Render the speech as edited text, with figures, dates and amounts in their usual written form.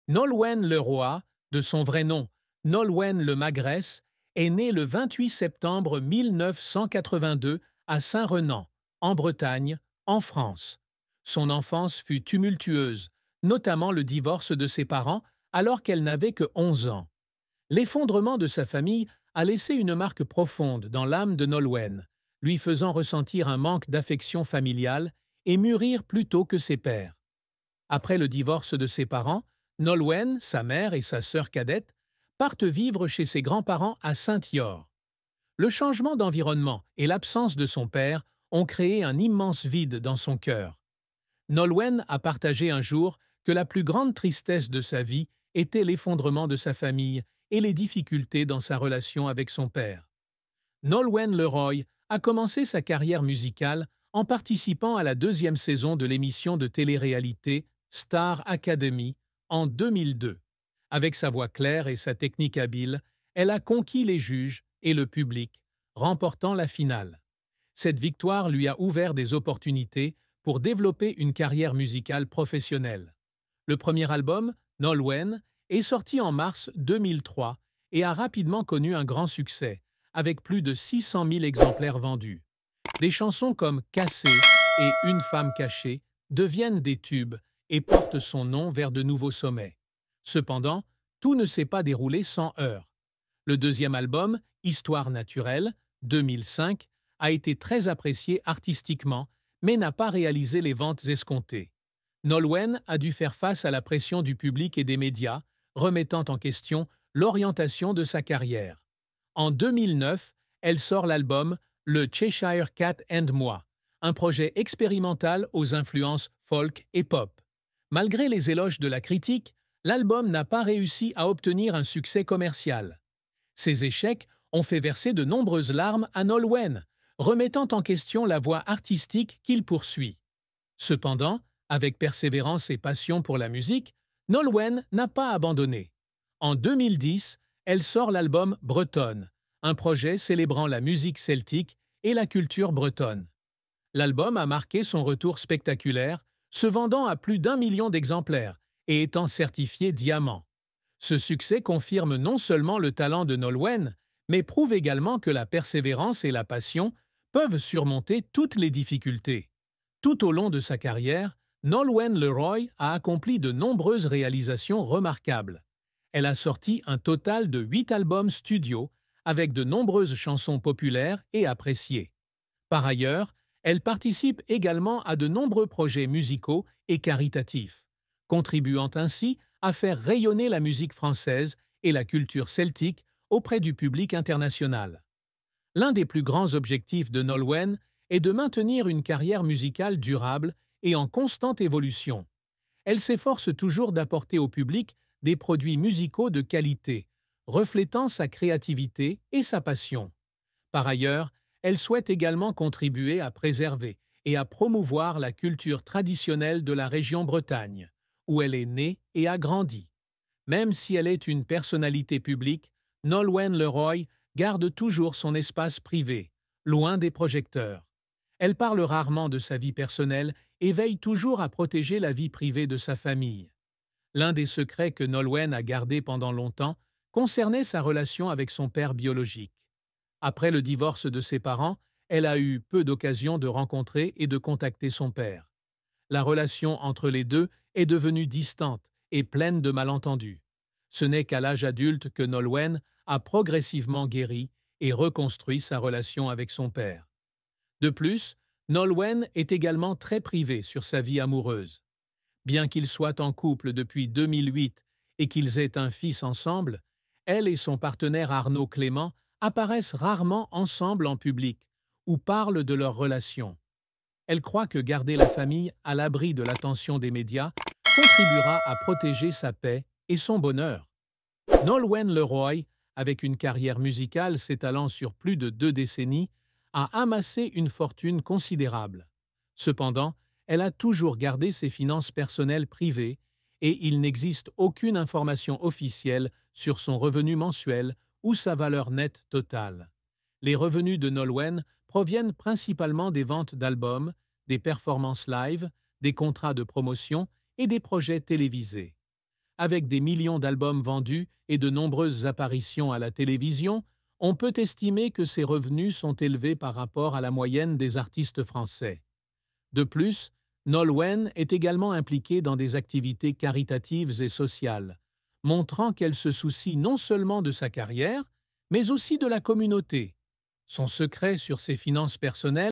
Nolwenn Leroy, de son vrai nom Nolwenn Le Magresse, est née le 28 septembre 1982 à Saint-Renan, en Bretagne, en France. Son enfance fut tumultueuse, notamment le divorce de ses parents alors qu'elle n'avait que 11 ans. L'effondrement de sa famille a laissé une marque profonde dans l'âme de Nolwenn, lui faisant ressentir un manque d'affection familiale et mûrir plus tôt que ses pères. Après le divorce de ses parents, Nolwenn, sa mère et sa sœur cadette partent vivre chez ses grands-parents à Saint-Yor. Le changement d'environnement et l'absence de son père ont créé un immense vide dans son cœur. Nolwenn a partagé un jour que la plus grande tristesse de sa vie était l'effondrement de sa famille et les difficultés dans sa relation avec son père. Nolwenn Leroy a commencé sa carrière musicale en participant à la deuxième saison de l'émission de télé-réalité Star Academy en 2002. Avec sa voix claire et sa technique habile, elle a conquis les juges et le public, remportant la finale. Cette victoire lui a ouvert des opportunités pour développer une carrière musicale professionnelle. Le premier album, Nolwenn, est sorti en mars 2003 et a rapidement connu un grand succès, avec plus de 600 000 exemplaires vendus. Des chansons comme Cassé et Une femme cachée deviennent des tubes et portent son nom vers de nouveaux sommets. Cependant, tout ne s'est pas déroulé sans heurts. Le deuxième album, Histoire naturelle, 2005, a été très apprécié artistiquement, mais n'a pas réalisé les ventes escomptées. Nolwenn a dû faire face à la pression du public et des médias, remettant en question l'orientation de sa carrière. En 2009, elle sort l'album Le Cheshire Cat and Moi, un projet expérimental aux influences folk et pop. Malgré les éloges de la critique, l'album n'a pas réussi à obtenir un succès commercial. Ces échecs ont fait verser de nombreuses larmes à Nolwenn, remettant en question la voie artistique qu'il poursuit. Cependant, avec persévérance et passion pour la musique, Nolwenn n'a pas abandonné. En 2010, elle sort l'album Bretonne, un projet célébrant la musique celtique et la culture bretonne. L'album a marqué son retour spectaculaire, se vendant à plus d'1 million d'exemplaires et étant certifié diamant. Ce succès confirme non seulement le talent de Nolwenn, mais prouve également que la persévérance et la passion peuvent surmonter toutes les difficultés. Tout au long de sa carrière, Nolwenn Leroy a accompli de nombreuses réalisations remarquables. Elle a sorti un total de 8 albums studio avec de nombreuses chansons populaires et appréciées. Par ailleurs, elle participe également à de nombreux projets musicaux et caritatifs, contribuant ainsi à faire rayonner la musique française et la culture celtique auprès du public international. L'un des plus grands objectifs de Nolwenn est de maintenir une carrière musicale durable et en constante évolution. Elle s'efforce toujours d'apporter au public des produits musicaux de qualité, reflétant sa créativité et sa passion. Par ailleurs, elle souhaite également contribuer à préserver et à promouvoir la culture traditionnelle de la région Bretagne, où elle est née et a grandi. Même si elle est une personnalité publique, Nolwenn Leroy garde toujours son espace privé, loin des projecteurs. Elle parle rarement de sa vie personnelle et veille toujours à protéger la vie privée de sa famille. L'un des secrets que Nolwenn a gardé pendant longtemps concernait sa relation avec son père biologique. Après le divorce de ses parents, elle a eu peu d'occasions de rencontrer et de contacter son père. La relation entre les deux est devenue distante et pleine de malentendus. Ce n'est qu'à l'âge adulte que Nolwenn a progressivement guéri et reconstruit sa relation avec son père. De plus, Nolwenn est également très privée sur sa vie amoureuse. Bien qu'ils soient en couple depuis 2008 et qu'ils aient un fils ensemble, elle et son partenaire Arnaud Clément apparaissent rarement ensemble en public ou parlent de leur relation. Elle croit que garder la famille à l'abri de l'attention des médias contribuera à protéger sa paix et son bonheur. Nolwenn Leroy, avec une carrière musicale s'étalant sur plus de 2 décennies, a amassé une fortune considérable. Cependant, elle a toujours gardé ses finances personnelles privées et il n'existe aucune information officielle sur son revenu mensuel ou sa valeur nette totale. Les revenus de Nolwenn proviennent principalement des ventes d'albums, des performances live, des contrats de promotion et des projets télévisés. avec des millions d'albums vendus et de nombreuses apparitions à la télévision, on peut estimer que ses revenus sont élevés par rapport à la moyenne des artistes français. De plus, Nolwenn est également impliquée dans des activités caritatives et sociales, montrant qu'elle se soucie non seulement de sa carrière, mais aussi de la communauté. Son secret sur ses finances personnelles